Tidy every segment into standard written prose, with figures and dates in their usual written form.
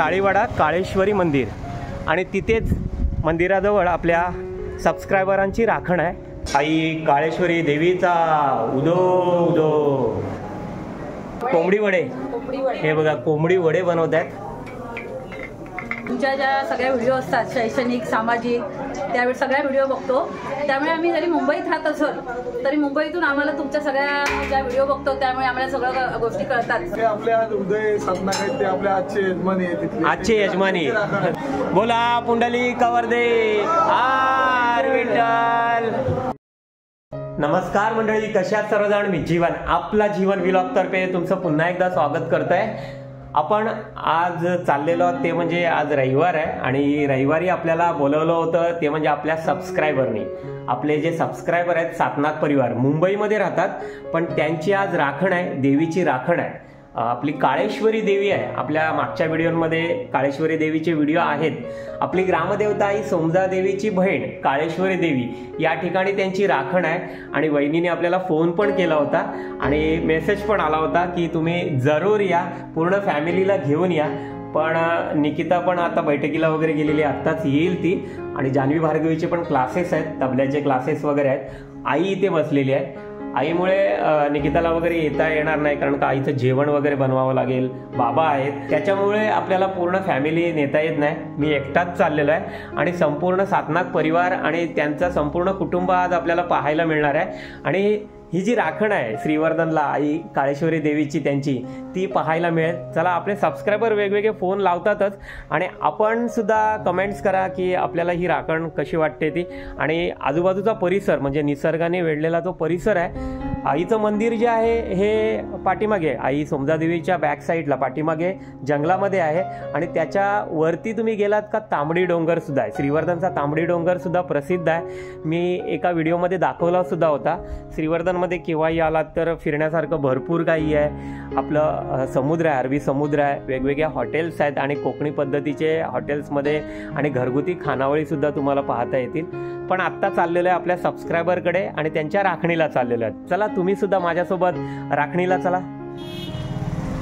साळीवाडा काळेश्वरी मंदिर आणि तिथेच मंदिराजवळ आपल्या सबस्क्रायबरांची राखण आहे। आई काळेश्वरी देवीचा उदो उदो। कोंबडी वडे, हे बघा कोंबडी वडे बनवत आहेत। तुमच्या ज्या सगळ्या व्हिडिओ असतात शैक्षणिक सामाजिक त्यावेळी सगळ्या व्हिडिओ बघतो, त्यामुळे आम्ही जरी मुंबईत राहत असलो तरी मुंबईतून आम्हाला तुमच्या सगळ्या ज्या व्हिडिओ बघतो त्यामुळे आम्हाला सगळ्या गोष्टी कळतात। आपल्या उदय साधना आहेत ते आपल्या आजचे यजमानी आहेत, आजचे यजमानी। बोला पुंडलिक वर्दे आर विठ्ठल। नमस्कार मंडळी, कशा सर्वजण? मी जीवन, आपला जीवन व्लॉग तर्फे तुमचं पुन्हा एकदा स्वागत करतोय। आपण आज चाललेलो ते म्हणजे आज रविवार आहे आणि रविवारी आपल्याला बोलवलं होतं ते म्हणजे आपल्या सबस्क्रायबरनी। आपले जे सबस्क्रायबर आहेत सातनाथ परिवार मुंबईमध्ये राहतात, पण त्यांची आज राखण आहे, देवीची राखण आहे। आपली काळेश्वरी देवी आहे। आपल्या मागच्या व्हिडिओमध्ये काळेश्वरी देवीचे व्हिडिओ आहेत। आपली ग्रामदेवता आई सोमजा देवीची बहीण काळेश्वरी देवी या ठिकाणी त्यांची राखण आहे आणि वहिनीने आपल्याला फोन पण केला होता आणि मेसेज पण आला होता की तुम्ही जरूर या, पूर्ण फॅमिलीला घेऊन या। पण निकिता पण आता बैठकीला वगैरे गेलेली, आत्ताच येईल ती। आणि जान्हवी भार्गवीचे पण क्लासेस आहेत, तबल्याचे क्लासेस वगैरे आहेत। आई इथे बसलेली आहे। आईमुळे निकिताला वगैरे येता येणार नाही, कारण का आईचं जेवण वगैरे बनवावं लागेल, बाबा आहेत, त्याच्यामुळे आपल्याला पूर्ण फॅमिली नेता येत नाही। मी एकटाच चाललेलो आहे आणि संपूर्ण सातनाथ परिवार आणि त्यांचा संपूर्ण कुटुंब आज आपल्याला पाहायला मिळणार आहे। आणि ही जी राखण आहे श्रीवर्धनला आई काळेश्वरी देवीची त्यांची, ती पाहायला मिळेल। चला, आपले सबस्क्रायबर वेगवेगळे फोन लावतातच आणि आपण सुद्धा कमेंट्स करा की आपल्याला ही राखण कशी वाटते ती। आणि आजूबाजूचा परिसर म्हणजे निसर्गाने वेढलेला जो परिसर आहे, आईचं मंदिर जे आहे हे पाठीमागे आई सोमजा देवीच्या बॅक साईडला पाठीमागे जंगलामध्ये आहे आणि त्याच्या वरती तुम्ही गेलात का तांबडी डोंगर सुद्धा आहे। श्रीवर्धनचा तांबडी डोंगर सुद्धा प्रसिद्ध आहे। मी एका व्हिडिओमध्ये दाखवला सुद्धा होता। श्रीवर्धनमध्ये केव्हाही आलात तर फिरण्यासारखं भरपूर काही आहे। आपलं समुद्र आहे, अरबी समुद्र आहे, वेगवेगळ्या हॉटेल्स आहेत आणि कोकणी पद्धतीचे हॉटेल्समध्ये आणि घरगुती खानावळी सुद्धा तुम्हाला पाहता येतील। पण आत्ता चाललेलं आहे आपल्या सबस्क्रायबरकडे आणि त्यांच्या राखणीला चाललेलं आहे। चला, तुम्ही सुद्धा माझ्यासोबत राखणीला चला।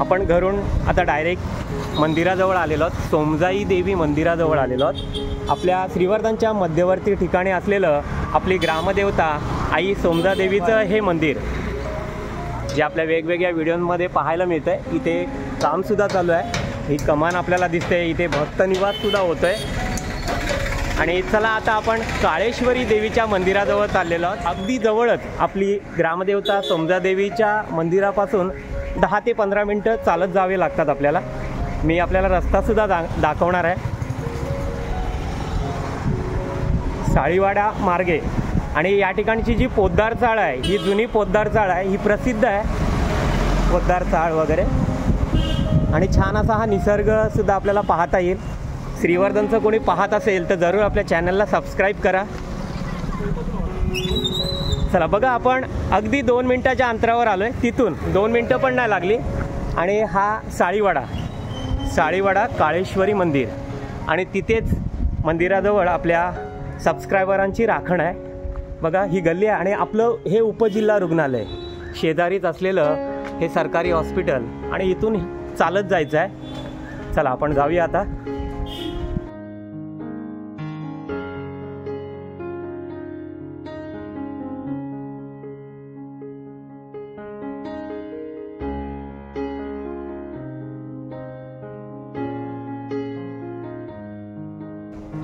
आपण घरून आता डायरेक्ट मंदिराजवळ आलेलो आहोत, सोमजाई देवी मंदिराजवळ आलेलो आहोत। आपल्या श्रीवर्धनच्या मध्यवर्ती ठिकाणी असलेलं आपली ग्रामदेवता आई सोमजा देवीचं हे मंदिर जे आपल्या वेगवेगळ्या व्हिडिओमध्ये पाहायला मिळतंय। इथे कामसुद्धा चालू आहे, ही कमान आपल्याला दिसते, इथे भक्त निवास सुद्धा होतोय। आणि चला, आता आपण काळेश्वरी देवीच्या मंदिराजवळ चाललेलो आहोत। अगदी जवळच आपली ग्रामदेवता सोमजा देवीच्या मंदिरापासून 10 ते 15 मिनटं चालत जावे लागतात आपल्याला। मी आपल्याला रस्ता सुद्धा दाखवणार आहे, साळीवाडा मार्गे। आणि या ठिकाणची जी पोद्दार चाळ आहे, ही जुनी पोद्दार चाळ आहे, ही प्रसिद्ध आहे, पोद्दार चाळ वगैरे। आणि छान असा हा निसर्ग सुद्धा आपल्याला पाहता येईल। श्रीवर्धनचं कोणी पाहत असेल तर जरूर आपल्या चॅनलला सबस्क्राईब करा। चला बघा, आपण अगदी 2 मिनिटाच्या अंतरावर आलोय, तिथून 2 मिनिटं पण नाही लागली। आणि हा साळीवाडा काळेश्वरी मंदिर आणि तिथेच मंदिराजवळ आपल्या सबस्क्रायबरांची राखण आहे। बघा, ही गल्ली आहे आणि आपलं हे उपजिल्हा रुग्णालय शेजारीच असलेलं हे सरकारी हॉस्पिटल आणि इथून चालत जायचं आहे। चला, आपण जाऊया आता।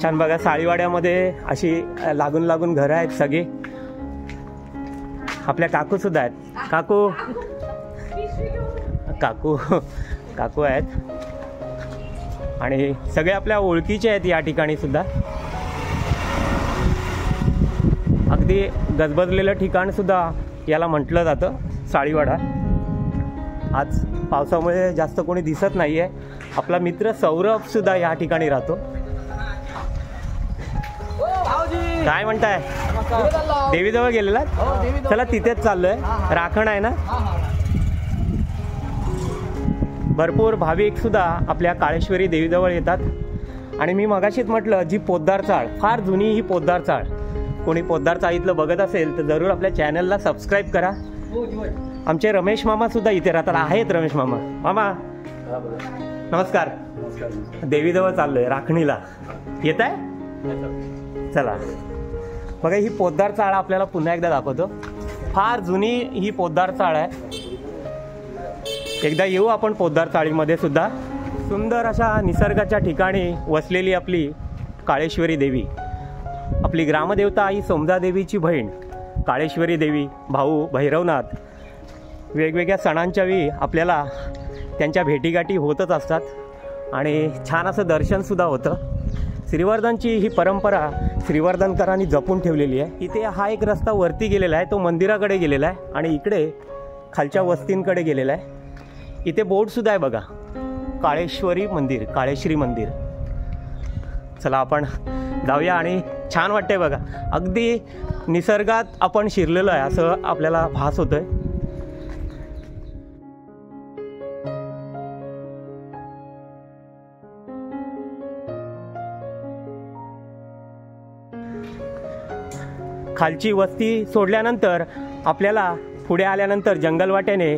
छान बघा, साळीवाड्यामध्ये अशी लागून लागून घरं आहेत सगळी। आपल्या काकू सुद्धा आहेत, काकू आहेत आणि सगळे आपल्या ओळखीचे आहेत या ठिकाणी सुद्धा। अगदी गजबजलेलं ठिकाण सुद्धा याला म्हटलं जातं साळीवाडा। आज पावसामुळे जास्त कोणी दिसत नाहीये। आपला मित्र सौरभ सुद्धा या ठिकाणी राहतो। काय म्हणताय? देवीजवळ गेलेला? चला, तिथेच चाललोय, राखण आहे ना। भरपूर भाविक सुद्धा आपल्या काळेश्वरी देवीजवळ येतात। आणि मी मगाशीच म्हटलं, जी पोद्दार चाळ फार जुनी, ही पोद्दार चाळ कोणी पोद्दार चाळीतलं बघत असेल तर जरूर आपल्या चॅनलला सबस्क्राईब करा। आमचे रमेश मामा सुद्धा इथे राहतात, आहेत रमेश मामा। मामा नमस्कार। देवीजवळ चाललोय राखणीला. येत आहे? चला बघा, ही पोद्दार चाळ आपल्याला पुन्हा एकदा दाखवतो. फार जुनी ही पोद्दार चाळ आहे. एकदा येऊ आपण पोद्दार चाळीमध्ये सुद्धा. सुंदर अशा निसर्गाच्या ठिकाणी वसलेली आपली काळेश्वरी देवी, आपली ग्रामदेवता आई समजादेवीची बहीण काळेश्वरी देवी, भाऊ भैरवनाथ. वेगवेगळ्या सणांच्या वेळी आपल्याला त्यांच्या भेटीगाठी होतच असतात आणि छान असं दर्शनसुद्धा होतं. श्रीवर्धनची ही परंपरा श्रीवर्धनकरांनी जपून ठेवलेली आहे. इथे हा एक रस्ता वरती गेलेला आहे, तो मंदिराकडे गेलेला आहे आणि इकडे खालच्या वस्तींकडे गेलेला आहे. इथे बोर्डसुद्धा आहे बघा, काळेश्वरी मंदिर, काळेश्वरी मंदिर. चला आपण जाऊया आणि छान वाटतंय बघा, अगदी निसर्गात आपण शिरलेलो आहे असं आपल्याला भास होतोय. खालची वस्ती सोडल्यानंतर आपल्याला पुढे आल्यानंतर जंगलवाट्याने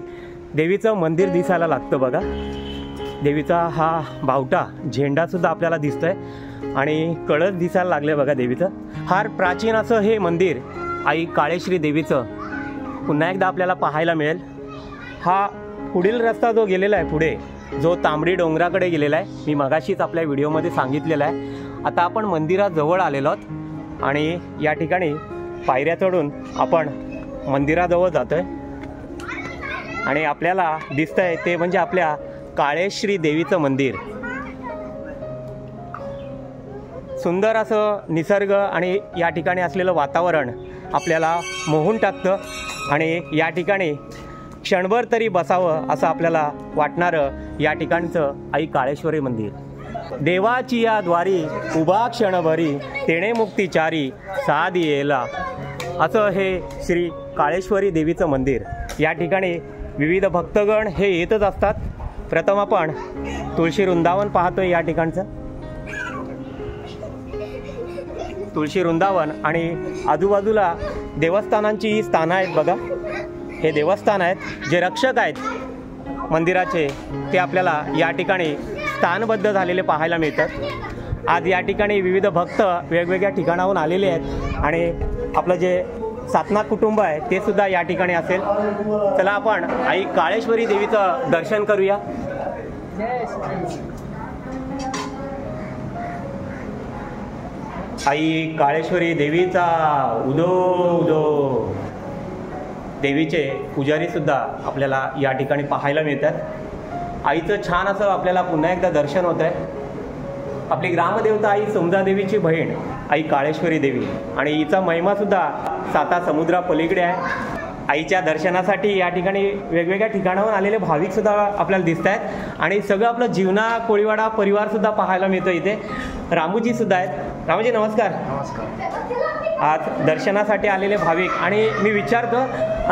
देवीचं मंदिर दिसायला लागतं बघा. देवीचा हा बावटा झेंडासुद्धा आपल्याला दिसतोय आणि कळस दिसायला लागले बघा देवीचं. फार प्राचीन असं हे मंदिर आई काळेश्वरी देवीचं पुन्हा एकदा आपल्याला पाहायला मिळेल. हा पुढील रस्ता जो गेलेला आहे पुढे, जो तांबडी डोंगराकडे गेलेला आहे, मी मगाशीच आपल्या व्हिडिओमध्ये सांगितलेला आहे. आता आपण मंदिराजवळ आलेलो आहोत आणि या ठिकाणी पायऱ्या चढून आपण मंदिराजवळ जातोय आणि आपल्याला दिसतंय ते म्हणजे आपल्या काळेश्वरी देवीचं मंदिर. सुंदर असं निसर्ग आणि या ठिकाणी असलेलं वातावरण आपल्याला मोहून टाकतं आणि या ठिकाणी क्षणभर तरी बसावं असं आपल्याला वाटणारं या ठिकाणचं आई काळेश्वरी मंदिर. देवाची या द्वारी उभा क्षणभरी तेणे मुक्तीचारी साध येला, असं हे श्री काळेश्वरी देवीचं मंदिर. या ठिकाणी विविध भक्तगण हे येतच असतात. प्रथम आपण तुळशी वृंदावन पाहतोय या ठिकाणचं. तुळशी वृंदावन आणि आजूबाजूला देवस्थानांची ही स्थानं आहेत बघा. हे देवस्थान आहेत, जे रक्षक आहेत मंदिराचे ते आपल्याला या ठिकाणी स्थानबद्ध झालेले पाहायला मिळतात. आज या ठिकाणी विविध भक्त वेगवेगळ्या ठिकाणाहून आलेले आहेत आणि आपलं जे सातनाथ कुटुंब आहे ते सुद्धा या ठिकाणी असेल. चला आपण आई काळेश्वरी देवीचं दर्शन करूया. आई काळेश्वरी देवीचा उदो उदो. देवीचे पुजारी सुद्धा आपल्याला या ठिकाणी पाहायला मिळतात. आईचं छान असं आपल्याला पुन्हा एकदा दर्शन होत आहे. आपली ग्रामदेवता आई समजादेवीची बहीण आई काळेश्वरी देवी आणि हिचा महिमासुद्धा साता समुद्रा पलीकडे आहे. आईच्या दर्शनासाठी या ठिकाणी वेगवेगळ्या ठिकाणाहून आलेले भाविकसुद्धा आपल्याला दिसत आहेत आणि सगळं आपलं जीवना कोळीवाडा परिवारसुद्धा पाहायला मिळतो. इथे रामूजीसुद्धा आहेत. रामूजी नमस्कार. आज दर्शनासाठी आलेले भाविक आणि मी विचारतो,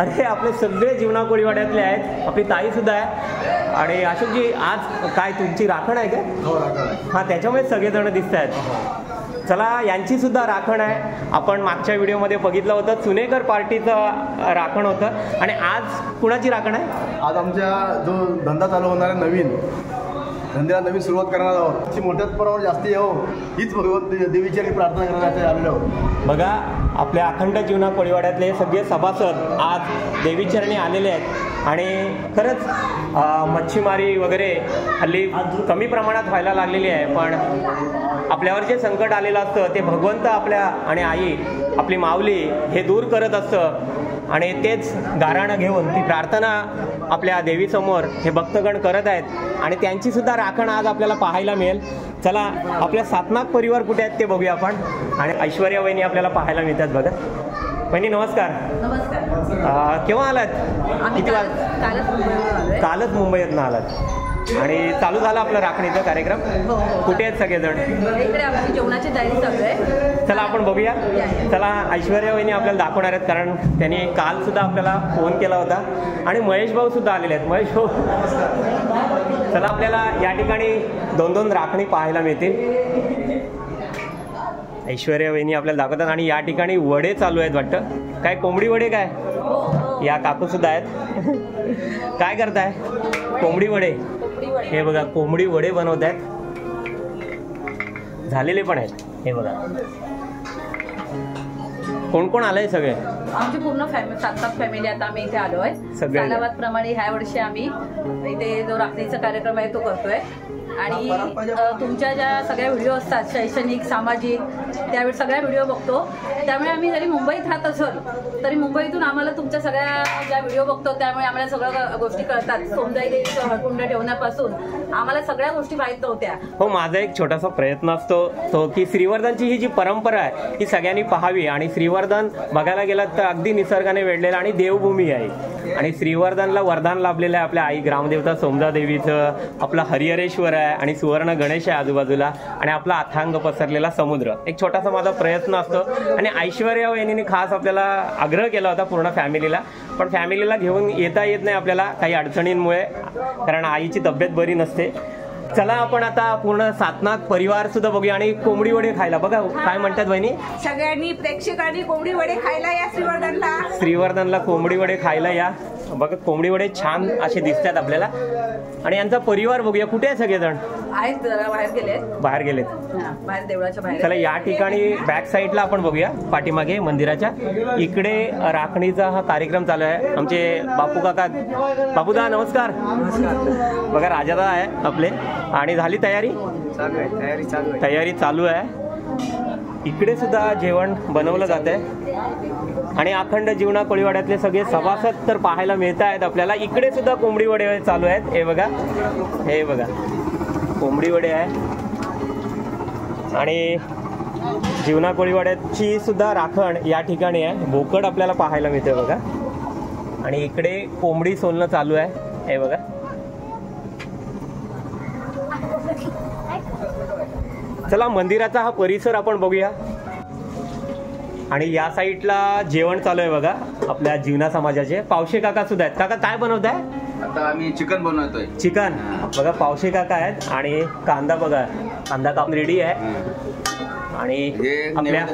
अरे आपले सगळे जीवना कोळीवाड्यातले आहेत, आपली ताईसुद्धा आहे आणि अशोकजी आज काय तुमची राखण आहे का? हो, राखण आहे. हां, त्याच्यामुळे सगळेजण दिसत आहेत. चला यांची सुद्धा राखण आहे. आपण मागच्या व्हिडिओमध्ये बघितलं होतं चुनेकर पार्टीचं राखण होतं आणि आज कुणाची राखण आहे? आज आमच्या जो धंदा चालू होणार आहे, नवीन धंद्याला नवीन सुरुवात करणार आहोत. मोठ्याच प्रमाणावर जास्ती यावो हीच भगवत देवीची प्रार्थना करण्यासाठी आलेलो आहोत. बघा आपल्या अखंड जीवना कोळीवाड्यातले सगळे सभासद आज देवीचरणी आलेले आहेत आणि खरंच मच्छीमारी वगैरे हल्ली कमी प्रमाणात व्हायला लागलेली आहे. पण आपल्यावर जे संकट आलेलं असतं ते भगवंत आपल्या आणि आई आपली माऊली हे दूर करत असतं आणि तेच गाराणं घेऊन ती प्रार्थना आपल्या देवीसमोर हे भक्तगण करत आहेत आणि त्यांची सुद्धा राखण आज आपल्याला पाहायला मिळेल. चला आपल्या सातनाथ परिवार कुठे आहेत ते बघूया आपण. आणि ऐश्वर्या वहिनी आपल्याला पाहायला मिळतात बघा. वहिनी नमस्कार. नमस्कार. केव्हा आलात? किती कालच मुंबईतनं आलात आणि चालू झाला आपलं राखणीचा कार्यक्रम. कुठे आहेत सगळेजण? इकडे आमची जेवणाची तयारी चालू आहे. चला आपण बघूया. चला ऐश्वर्या वहिनी आपल्याला दाखवणार आहेत कारण त्यांनी काल सुद्धा आपल्याला फोन केला होता आणि महेश भाऊ सुद्धा आलेले आहेत. महेश भाऊ चला आपल्याला या ठिकाणी 2-2 राखणी पाहायला मिळतील. ऐश्वर्या वहिनी आपल्याला दाखवतात आणि या ठिकाणी वडे चालू आहेत वाटतं. काय कोंबडी वडे काय? या काकू सुद्धा आहेत. काय करताय? कोंबडी वडे. हे बघा कोंबडी वडे बनवत आहेत झालेले पण आहेत. हे बघा कोण कोण आलंय सगळे. आमची पूर्ण फॅमिली 7-8 फॅमिली आता आम्ही इथे आलोय. सालाबाद प्रमाणे ह्या वर्षी आम्ही इथे जो राखणीचा कार्यक्रम आहे तो करतोय. आणि तुमच्या ज्या सगळ्या व्हिडिओ असतात शैक्षणिक सामाजिक त्यावेळी सगळ्या व्हिडिओ बघतो. त्यामुळे आम्ही जरी मुंबईत राहत असेल तरी मुंबईतून आम्हाला तुमच्या सगळ्या ज्या व्हिडिओ बघतो त्यामुळे आम्हाला सगळ्या गोष्टी कळतात. सोमजाई देवीचं हळकुंड ठेवण्यापासून आम्हाला सगळ्या गोष्टी माहीत नव्हत्या. हो, माझा एक छोटासा प्रयत्न असतो तो की श्रीवर्धनची ही जी परंपरा आहे ही सगळ्यांनी पाहावी. आणि श्रीवर्धन बघायला गेलात तर अगदी निसर्गाने वेढलेला आणि देवभूमी आहे. आणि श्रीवर्धनला वरदान लाभलेलं आहे आपल्या आई ग्रामदेवता सोमजा देवीचं, आपला हरिहरेश्वर आहे आणि सुवर्ण गणेश आहे आजूबाजूला आणि आपला अथांग पसरलेला समुद्र. एक छोटासा माझा प्रयत्न असतो. आणि ऐश्वर्या वहिनीने खास आपल्याला आग्रह केला होता पूर्ण फॅमिलीला, पण फॅमिलीला घेऊन येता येत नाही आपल्याला काही अडचणींमुळे, कारण आईची तब्येत बरी नसते. चला आपण आता पूर्ण सातनाथ परिवार सुद्धा बघूया आणि कोंबडी वडे खायला. बघा काय म्हणतात बहिणी, सगळ्यांनी प्रेक्षकांनी कोंबडी वडे खायला या श्रीवर्धनला कोंबडी वडे खायला या. बघा कोंबडी वडे छान असे दिसतात आपल्याला. आणि यांचा परिवार बघूया, कुठे आहे सगळेजण. आहेत जरा बाहेर गेलेत बाहेर देवळाच्या बाहेर. चला या ठिकाणी बॅक साईडला आपण बघूया, पाठीमागे मंदिराच्या इकडे राखणीचा हा कार्यक्रम चालू आहे. आमचे बापू काका, बापूदा नमस्कार. बघा राजादा आहे आपले. आणि झाली तयारी चालू आहे. इकडे सुद्धा जेवण बनवलं जात आहे. आणि अखंड जीवना कोळीवाड्यातले सगळे सभासद तर पाहायला मिळत आहेत आपल्याला. इकडे सुद्धा कोंबडी वडे चालू आहेत. हे बघा कोंबडी वडे आहे. आणि जीवना कोळीवाड्याची सुद्धा राखण या ठिकाणी आहे. बोकड आपल्याला पाहायला मिळते बघा. आणि इकडे कोंबडी सोलणं चालू आहे. हे बघा चला मंदिराचा हा परिसर आपण बघूया. आणि या साईडला जेवण चालू आहे बघा आपल्या जीवना समाजाचे. पावशे काका सुद्धा आहेत. काका काय बनवताय आता? आम्ही चिकन बनवतोय. चिकन बघा पावशे काका आहेत. आणि कांदा बघा, कांदा कापून रेडी आहे. आणि आपल्या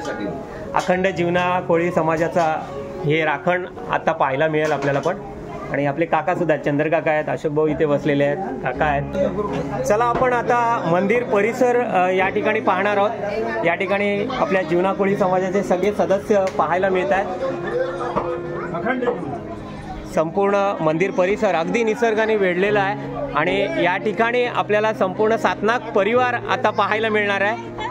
अखंड जीवना कोळी समाजाचा हे राखण आता पाहायला मिळेल आपल्याला पण. आणि आपले काका सुद्धा चंद्र काका आहेत, अशोक भाऊ इथे बसलेले आहेत, काका आहेत. चला आपण आता मंदिर परिसर या ठिकाणी पाहणार आहोत. या ठिकाणी आपल्या जीवना कोळी समाजाचे सगळे सदस्य पाहायला मिळत आहेत. संपूर्ण मंदिर परिसर अगदी निसर्गाने वेढलेला आहे. आणि या ठिकाणी आपल्याला संपूर्ण सातनाथ परिवार आता पाहायला मिळणार आहे.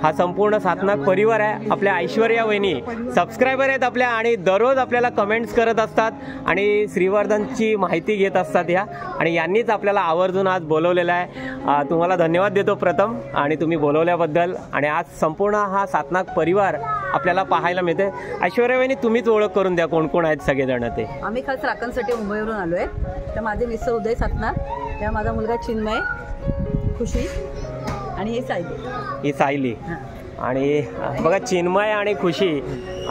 हा संपूर्ण सातनाथ परिवार आहे. आपल्या ऐश्वर्या वहिनी सबस्क्रायबर आहेत आपल्या आणि दररोज आपल्याला कमेंट्स करत असतात आणि श्रीवर्धनची माहिती घेत असतात ह्या. आणि यांनीच आपल्याला आवर्जून आज बोलवलेलं आहे. तुम्हाला धन्यवाद देतो प्रथम आणि तुम्ही बोलवल्याबद्दल. आणि आज संपूर्ण हा सातनाथ परिवार आपल्याला पाहायला मिळते. ऐश्वर्या वहिनी तुम्हीच ओळख करून द्या कोण कोण आहेत सगळेजण ते. आम्ही खास राखणसाठी मुंबईवरून आलोय. तर माझे मिस्टर उदय सातनाथ, त्या माझा मुलगा चिन्मय, खुशी आणि ही सायली. आणि बघा चिन्मय आणि खुशी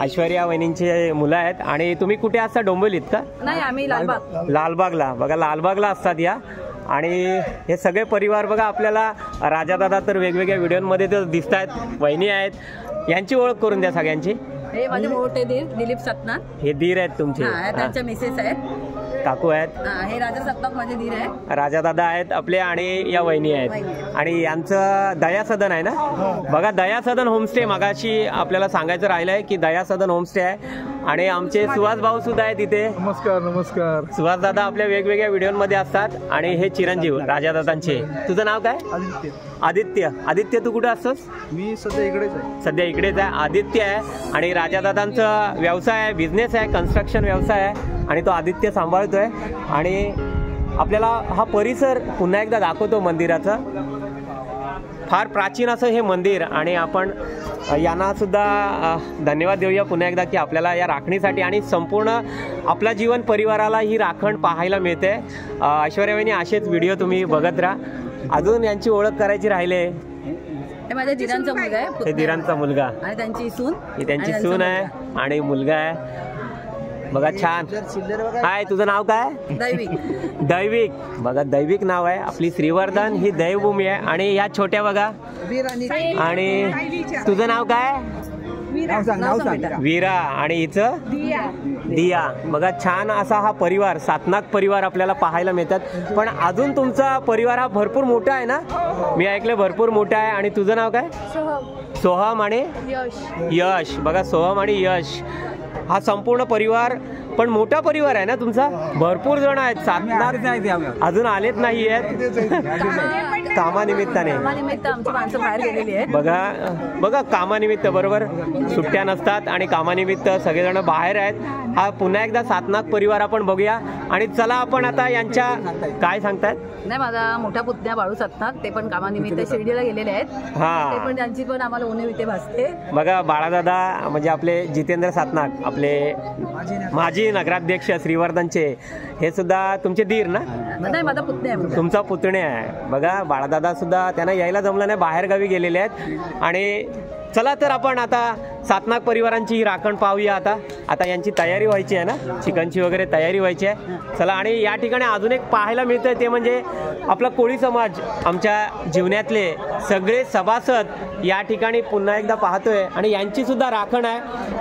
ऐश्वर्या वहिनींचे मुलं आहेत. आणि तुम्ही कुठे असता? डोंबिवलीत का? नाही, आम्ही लालबागला. बघा लालबागला असतात या. आणि हे सगळे परिवार बघा आपल्याला राजादादा तर वेगवेगळ्या व्हिडिओमध्ये तर दिसत आहेत. वहिनी आहेत, यांची ओळख करून द्या सगळ्यांची. हे माझे मोठे दीर दिलीप सातनाथ, हे दीर आहेत तुमचे. त्यांच्या मिसेस आहेत, काकू आहेत. हे राजा सातनाथ माझे दीर आहेत, राजा दादा आहेत आपले. आणि या वहिनी आहेत. आणि यांचं दया सदन आहे ना. बघा दया सदन होमस्टे मगाशी आपल्याला सांगायचं राहिलंय की दया सदन होमस्टे आहे. आणि आमचे सुहास भाऊ सुद्धा आहेत इथे. नमस्कार. सुहास दादा आपल्या वेगवेगळ्या व्हिडिओमध्ये असतात. आणि हे चिरंजीव राजा दादांचे. तुझं नाव काय? आदित्य. तू कुठे असतोस? मी सध्या इकडेच आहे. आदित्य आहे. आणि राजा दादांचा व्यवसाय आहे, बिझनेस आहे, कन्स्ट्रक्शन व्यवसाय आहे. आणि तो आदित्य सांभाळतोय. आणि आपल्याला हा परिसर पुन्हा एकदा दाखवतो मंदिराचा. फार प्राचीन असं हे मंदिर. आणि आपण यांना सुद्धा धन्यवाद देऊया पुन्हा एकदा की आपल्याला या राखणीसाठी आणि संपूर्ण आपल्या जीवन परिवाराला ही राखण पाहायला मिळते. ऐश्वर्या वहिनी असेच व्हिडिओ तुम्ही बघत राहा. अजून यांची ओळख करायची राहिले. हे माझ्या दिरांचा मुलगा आहे. हे दिरांचा मुलगा आणि त्यांची सून. ही त्यांची सून आहे आणि मुलगा आहे. बघा छान. हाय, तुझं नाव काय? दैविक. बघा दैविक नाव आहे. आपली श्रीवर्धन ही देवभूमी आहे. आणि या छोट्या बघा. आणि तुझं नाव काय? वीरा. आणि हिचं दिया. बघा छान असा हा परिवार, सातनाक परिवार आपल्याला पाहायला मिळतात. पण अजून तुमचा परिवार हा भरपूर मोठा आहे ना, मी ऐकलं भरपूर मोठा आहे. आणि तुझं नाव काय? सोहम आणि यश. बघा सोहम आणि यश हा संपूर्ण परिवार, पण मोठा परिवार आहे ना तुमचा, भरपूर जण आहेत. सातनाक अजून आलेत नाही आहेत कामानिमित्ताने. आमची माणसं बाहेर गेलेली आहेत. बघा कामानिमित्त, बरोबर, सुट्ट्या नसतात आणि कामानिमित्त सगळेजण बाहेर आहेत. हा पुन्हा एकदा सातनाक परिवार आपण बघूया. आणि चला आपण आता यांच्या काय सांगतात. नाही, माझा मोठा पुतण्या बाळू सातनाक, ते पण कामानिमित्त शिर्डीला गेलेले आहेत. हा, ते पण त्यांची पण आम्हाला उणीव इथे भासते. बघा बाळादादा म्हणजे आपले जितेंद्र सातनाक, आपले माजी नगराध्यक्ष श्रीवर्धनचे, हे सुद्धा तुमचे दीर ना? नाही, माझा पुतण्या आहे. तुमचा पुतण्या आहे. बघा बाळादादा सुद्धा त्यांना यायला जमलं नाही, बाहेर गावी गेलेले आहेत. आणि चला तर आपण आता सातनाक परिवारांची ही राखण पाहूया. आता यांची तयारी व्हायची आहे ना, चिकनची वगैरे तयारी व्हायची आहे. चला. आणि या ठिकाणी अजून एक पाहायला मिळतंय ते म्हणजे आपला कोळी समाज, आमच्या जीवनातले सगळे सभासद या ठिकाणी पुन्हा एकदा पाहतोय. आणि यांची सुद्धा राखण आहे.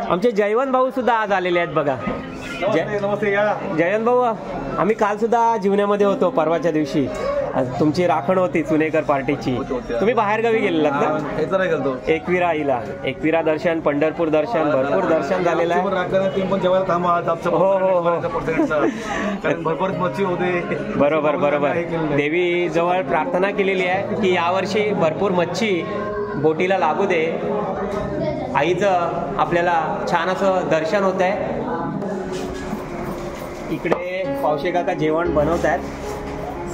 आमचे जयवंत भाऊ सुद्धा आज आलेले आहेत. बघा जयवंत भाऊ, आम्ही काल सुद्धा जीवनामध्ये होतो, परवाच्या दिवशी तुमची राखण होती चुनेकर पार्टीची. तुम्ही बाहेर गावी गेलेलात ना? एकविरा आईला, एकविरा दर्शन, पंढरपूर दर्शन, भरपूर दर्शन झालेलं आहे. बरोबर. देवी जवळ प्रार्थना केलेली आहे की यावर्षी भरपूर मच्छी बोटीला लागू दे. आईचं आपल्याला छान असं दर्शन होत आहे. इकडे पावशे काका जेवण बनवत आहेत,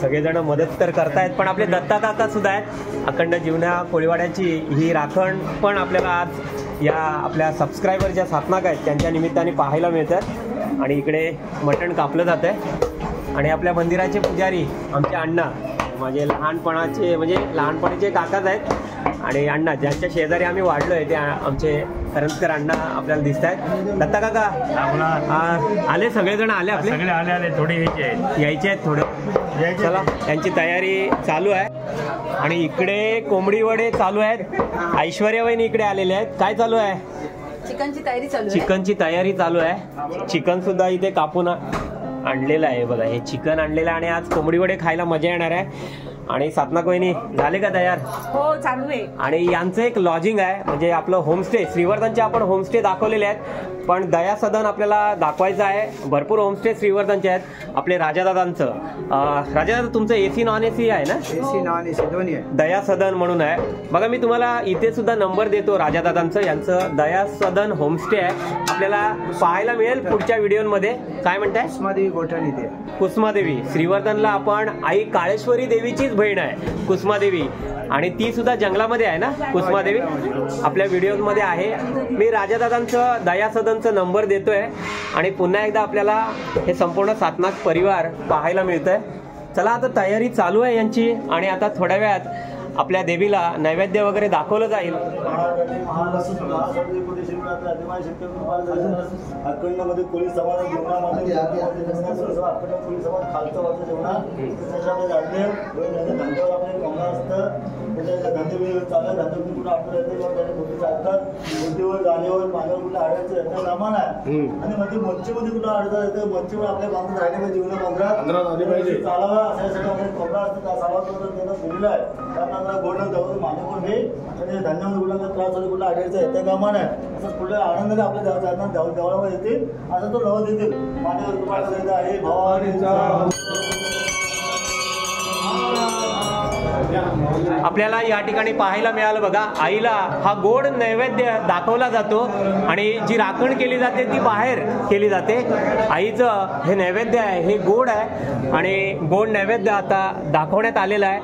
सगळेजण मदत तर करतायत. पण आपले दत्ता काका सुद्धा आहेत. अखंड जीवना कोळीवाड्याची ही राखण पण आपल्याला आज या आपल्या सबस्क्रायबर ज्या सातनाक आहेत त्यांच्या निमित्ताने पाहायला मिळतात. आणि इकडे मटण कापलं जात आहे. आणि आपल्या मंदिराचे पुजारी आमचे अण्णा, माझे लहानपणीचे काकाच आहेत. आणि अण्णा ज्यांच्या शेजारी आम्ही वाढलोय ते आमचे करंजकर अण्णा आपल्याला दिसत आहेत. दत्ता काका आले, सगळेजण आले, आपले सगळे आले, थोडे यायचे आहेत थोडे. चला, यांची तयारी चालू आहे. आणि इकडे कोंबडी वडे चालू आहेत. ऐश्वर्या वहिनी इकडे आलेले आहेत. काय चालू आहे? चिकनची तयारी चालू आहे. चिकनची तयारी चालू आहे. चिकन सुद्धा इथे कापून आणलेलं आहे. बघा हे चिकन आणलेलं आहे. आणि आज कोंबडी वडे खायला मजा येणार आहे. आणि सातनाक वहिनी झाले का तयार? हो, चालू आहे. आणि यांचं एक लॉजिंग आहे, म्हणजे आपलं होमस्टे. श्रीवर्धनचे आपण होमस्टे दाखवलेले आहेत, पण दया सदन आपल्याला दाखवायचं आहे. भरपूर होमस्टे श्रीवर्धनचे आहेत. आपले राजादादांचं, राजादादा तुमचं एसी नॉन एसी आहे ना? एसी नॉन एसी दोन्ही आहे. दया सदन म्हणून आहे. बघा मी तुम्हाला इथे सुद्धा नंबर देतो राजादादांचं. यांचं दया सदन होमस्टे आहे. आपल्याला पाहायला मिळेल पुढच्या व्हिडिओमध्ये. काय म्हणताय? कुसमादेवी गोठण इथे. कुसमादेवी श्रीवर्धनला आपण आई काळेश्वरी देवीचीच बहीण आहे कुसमादेवी. आणि ती सुद्धा जंगलामध्ये आहे ना कुसमादेवी, आपल्या व्हिडिओमध्ये आहे. मी राजादादांचं दया सदनचं नंबर देतोय. आणि पुन्हा एकदा आपल्याला हे संपूर्ण सातनाक परिवार पाहायला मिळतंय. चला, आता तयारी चालू आहे यांची. आणि आता थोड्या वेळात आपल्या देवीला नैवेद्य वगैरे दाखवलं जाईल. अखंडमध्ये कोळी समाज जीवनामध्ये कोळी समाज खालचं वरचं जेवणा धंद्यावर आपले कमला असतं. धंदे चालत धंदे कुठं आपलं येते किंवा त्याने कुठे चालतात. बोटीवर जाण्यावर पाण्यावर कुठं आडायचं याचं सामान आहे. आणि मध्ये मच्छीमध्ये कुठं अडचण येतं. मच्छीवर आपल्या बांधून राहिले पाहिजे. जीवना 15 चालावा अशासाठी आपल्याला कमला असतं. त्या सालावर त्यांना दिलेलं आहे. त्यानंतर गोडं जाऊन मान्य घे. आणि धान्यामध्ये कुठला त्रास होतो, कुठला अडायचं आहे त्या कामानं आहे. असं कुठल्या आनंदाने आपल्या देवाला येतील. असं तो लव देतील. मान्यवर कृपा आहे भावाचा. आपल्याला या ठिकाणी पाहायला मिळालं. बघा आईला हा गोड नैवेद्य दाखवला जातो. आणि जी राखण केली जाते ती बाहेर केली जाते. आईचं हे नैवेद्य आहे, हे गोड आहे. आणि गोड नैवेद्य आता दाखवण्यात आलेलं आहे.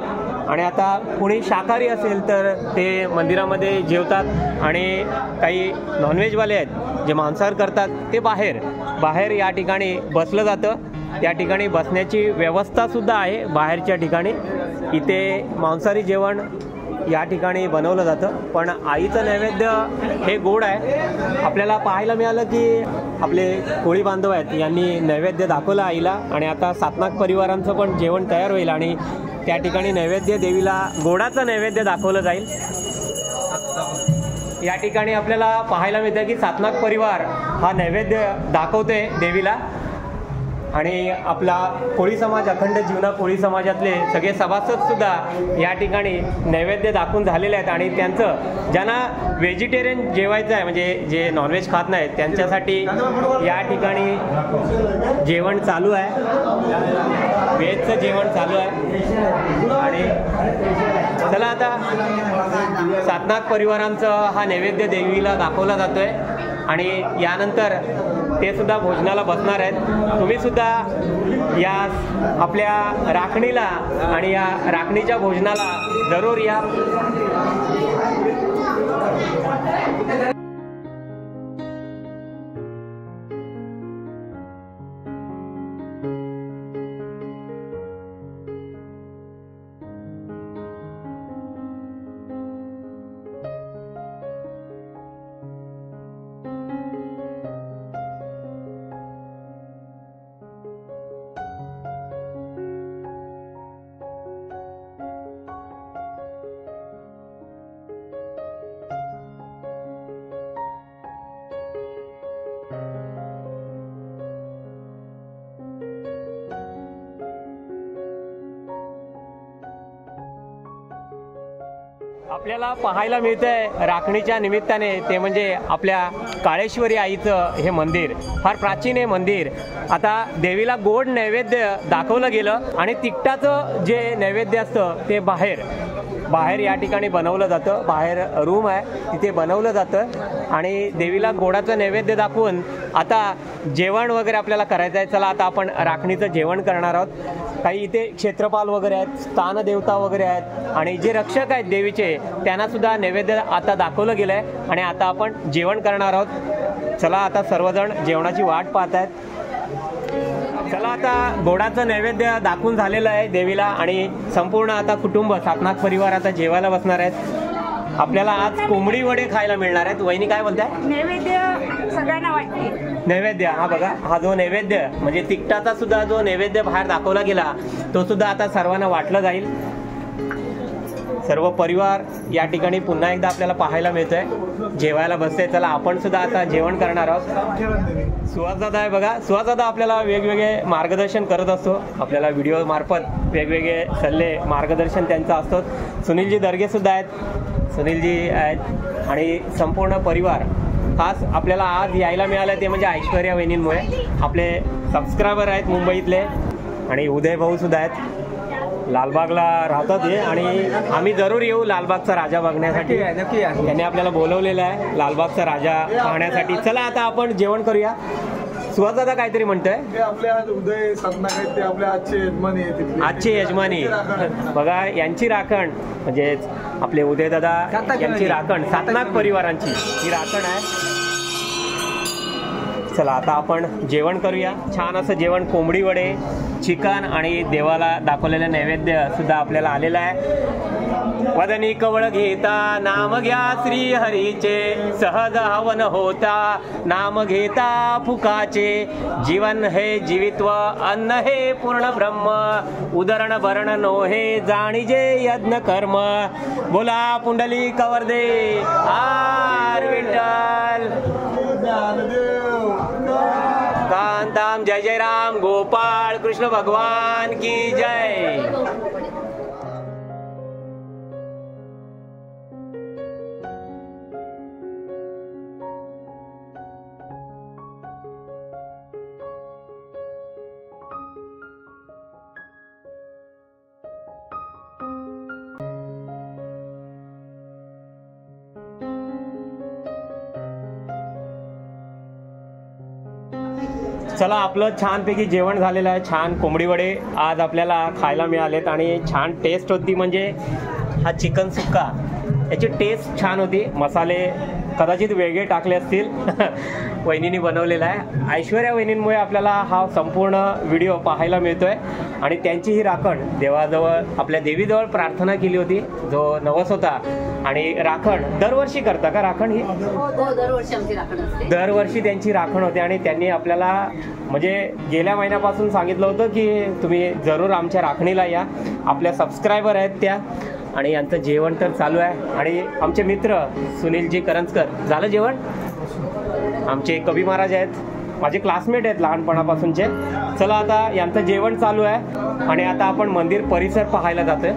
आणि आता कोणी शाकाहारी असेल तर ते मंदिरामध्ये जेवतात. आणि काही नॉनव्हेजवाले आहेत जे मांसाहार करतात ते बाहेर या ठिकाणी बसलं जातं. त्या ठिकाणी बसण्याची व्यवस्था सुद्धा आहे बाहेरच्या ठिकाणी. इथे मांसाहारी जेवण या ठिकाणी बनवलं जातं. पण आईचं नैवेद्य हे गोड आहे. आपल्याला पाहायला मिळालं की आपले कोळी बांधव आहेत यांनी नैवेद्य दाखवलं आईला. आणि आता सातनाक परिवारांचं पण जेवण तयार होईल. आणि त्या ठिकाणी नैवेद्य देवीला गोडाचं नैवेद्य दाखवलं जाईल. या ठिकाणी आपल्याला पाहायला मिळतं की सातनाथ परिवार हा नैवेद्य दाखवतोय देवीला आणि आपला कोळी समाज अखंड जीवना कोळी समाजातले सगळे सभासद सुद्धा या ठिकाणी नैवेद्य दाखवून झालेले आहेत आणि त्यांचं ज्यांना व्हेजिटेरियन जेवायचं आहे म्हणजे जे नॉनव्हेज खात नाहीत त्यांच्यासाठी या ठिकाणी जेवण चालू आहे, व्हेजचं जेवण चालू आहे. आणि चला आता सातनाथ परिवारांचं हा नैवेद्य देवीला दाखवला जातोय आणि यानंतर ते सुद्धा भोजनाला बसणार आहेत. तुम्ही सुद्धा या आपल्या राखणीला आणि या राखणीच्या भोजनाला जरूर या. आपल्याला पाहायला मिळतंय राखणीच्या निमित्ताने ते म्हणजे आपल्या काळेश्वरी आईचं हे मंदिर फार प्राचीन आहे मंदिर. आता देवीला गोड नैवेद्य दाखवलं गेलं आणि तिखटाचं जे नैवेद्य असतं ते बाहेर या ठिकाणी बनवलं जातं. बाहेर रूम आहे तिथे बनवलं जातं आणि देवीला गोडाचं नैवेद्य दाखवून आता जेवण वगैरे आपल्याला करायचं आहे. चला आता आपण राखणीचं जेवण करणार आहोत. काही इथे क्षेत्रपाल वगैरे आहेत, स्थानदेवता वगैरे आहेत आणि जे रक्षक आहेत देवीचे त्यांना सुद्धा नैवेद्य आता दाखवलं गेलं आहे आणि आता आपण जेवण करणार आहोत. चला आता सर्वजण जेवणाची वाट पाहत आहेत. चला आता गोडाचं नैवेद्य दाखवून झालेलं आहे देवीला आणि संपूर्ण आता कुटुंब सातनाथ परिवार आता जेवायला बसणार आहेत. आपल्याला आज कोंबडी वडे खायला मिळणार आहेत. वहिनी काय बोलताय? नैवेद्य सगळ्यांना वाटते. नैवेद्य हा बघा, हा जो नैवेद्य म्हणजे तिखटाचा सुद्धा जो नैवेद्य बाहेर दाखवला गेला तो सुद्धा आता सर्वांना वाटलं जाईल. सर्व परिवार या ठिकाणी पुन्हा एकदा आपल्याला पाहायला मिळतोय, जेवायला बसते. चला आपण सुद्धा आता जेवण करणार आहोत. सुहासदादा आहे बघा, सुहासदादा आपल्याला वेगवेगळे मार्गदर्शन करत असतो. आपल्याला व्हिडिओ मार्फत वेगवेगळे सल्ले मार्गदर्शन त्यांचं असतं. सुनीलजी दर्गे सुद्धा आहेत, सुनीलजी आहेत आणि संपूर्ण परिवार खास आपल्याला आज यायला मिळालं ते म्हणजे ऐश्वर्या वहिनींमुळे. आपले सबस्क्रायबर आहेत मुंबईतले आणि उदय भाऊ सुद्धा आहेत, लालबागला राहतात हे आणि आम्ही जरूर येऊ लालबागचा राजा बघण्यासाठी. त्यांनी आपल्याला बोलवलेलं आहे लालबागचा राजा पाहण्यासाठी. चला आता आपण जेवण करूया. सुहासदादा काहीतरी म्हणतोय. आपल्या उदय साधनाक आहेत ते आपल्या आजचे यजमानी बघा, यांची राखण म्हणजे आपले उदयदादा यांची राखण सातनाथ परिवारांची ही राखण आहे. चला आता आपण जेवण करूया. छान असं जेवण, कोंबडी वडे, चिकन आणि देवाला दाखवलेलं नैवेद्य सुद्धा आपल्याला आलेलं आहे. वदनी कवळ घेता नाम घ्या श्री हरीचे, सहज हवन होता नाम घेता फुकाचे. जीवन हे जीवित्व, अन्न हे पूर्ण ब्रह्म, उदरण भरण नो हे जाणीजे यज्ञ कर्म. बोला पुंडली कवरदे आर विठ्ठल. कांताम जय जय राम, गोपाळ कृष्ण भगवान की जय. चला आपलं छानपैकी जेवण झालेलं आहे. छान कोंबडी वडे आज आपल्याला खायला मिळालेत आणि छान टेस्ट होती. म्हणजे हा चिकन सुक्का याची टेस्ट छान होती. मसाले कदाचित वेगळे टाकले असतील. वहिनीने बनवलेला आहे. ऐश्वर्या वहिनींमुळे आपल्याला हा संपूर्ण व्हिडिओ पाहायला मिळतोय आणि त्यांची ही राखण देवाजवळ आपल्या देवीजवळ प्रार्थना केली होती. जो नवस होता आणि राखण दरवर्षी करता का राखण ही? दरवर्षी आमची राखण असते. दरवर्षी त्यांची राखण होते आणि त्यांनी आपल्याला म्हणजे गेल्या महिन्यापासून सांगितलं होतं की तुम्ही जरूर आमच्या राखणीला या. आपल्या सबस्क्रायबर आहेत त्या आणि यांचं जेवण तर चालू आहे. आणि आमचे मित्र सुनीलजी करंजकर, झालं जेवण? आमचे कवी महाराज आहेत, माझे क्लासमेट आहेत लहानपणापासूनचे. चला आता यांचं जेवण चालू आहे आणि आता आपण मंदिर परिसर पाहायला जातोय.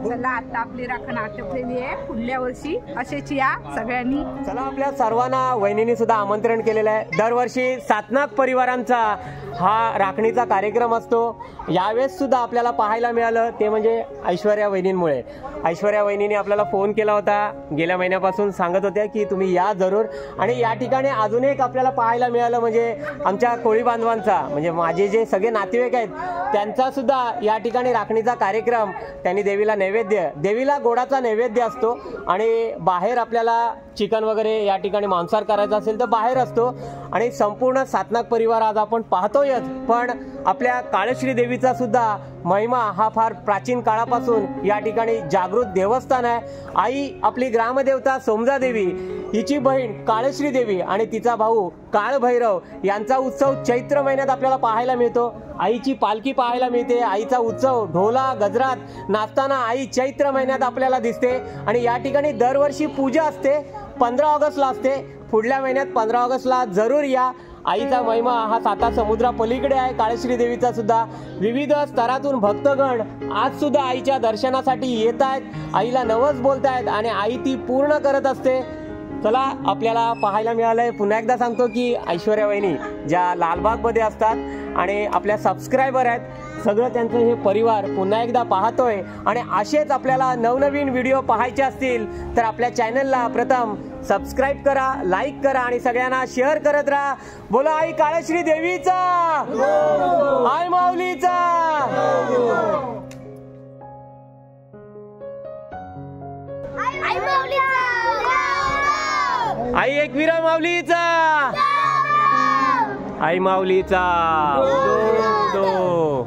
चला आता आपली राखण आटपलेली आहे. पुढल्या वर्षी असेच या सगळ्यांनी. चला आपल्या सर्वांना वहिनींनी सुद्धा आमंत्रण केलेलं आहे. दरवर्षी सातनाक परिवारांचा हा राखणीचा कार्यक्रम असतो. यावेळेस सुद्धा आपल्याला पाहायला मिळालं ते म्हणजे ऐश्वर्या वहिनींमुळे. ऐश्वर्या वहिनीने आपल्याला फोन केला होता गेल्या महिन्यापासून, सांगत होत्या की तुम्ही या जरूर. आणि या ठिकाणी अजून एक आपल्याला पाहायला मिळालं म्हणजे आमच्या कोळी बांधवांचा, म्हणजे माझे जे सगळे नातेवाईक आहेत त्यांचा सुद्धा या ठिकाणी राखणीचा कार्यक्रम. त्यांनी देवीला नैवेद्य, देवीला गोडाचा नैवेद्य असतो आणि बाहेर आपल्याला चिकन वगैरे या ठिकाणी मांसाहार करायचा असेल तर बाहेर असतो. आणि संपूर्ण सातनाक परिवार आज आपण पाहतोयच, पण आपल्या काळश्री देवीचा सुद्धा महिमा हा फार प्राचीन काळापासून या ठिकाणी जागृत देवस्थान आहे. आई आपली ग्रामदेवता सोमजा देवी, हिची बहीण काळश्री देवी आणि तिचा भाऊ काळ भैरव यांचा उत्सव चैत्र महिन्यात आपल्याला पाहायला मिळतो. आईची पालखी पाहायला मिळते. आईचा उत्सव ढोला गजरात नाचताना आई चैत्र महिन्यात आपल्याला दिसते. आणि या ठिकाणी दरवर्षी पूजा असते, 15 ऑगस्टला असते. पुढल्या महिन्यात 15 ऑगस्टला जरूर या. आईचा महिमा हा साता समुद्रा पलीकडे आहे. काळश्री देवीचा सुद्धा विविध स्तरातून भक्तगण आज सुद्धा आईच्या दर्शनासाठी येत आहेत, आईला नवस बोलतायत आणि आई ती पूर्ण करत असते. चला आपल्याला पाहायला मिळालंय, पुन्हा एकदा सांगतो की ऐश्वर्या वहिनी ज्या लालबागमध्ये असतात आणि आपल्या सबस्क्रायबर आहेत, सगळं त्यांचं हे परिवार पुन्हा एकदा पाहतोय. आणि असेच आपल्याला नवनवीन व्हिडिओ पाहायचे असतील तर आपल्या चॅनलला प्रथम सबस्क्राईब करा, लाईक करा आणि सगळ्यांना शेअर करत राहा. बोला आई काळश्री देवीचा, आई माऊलीचा. आई एकविरा माऊलीचा, आई माऊलीचा. दो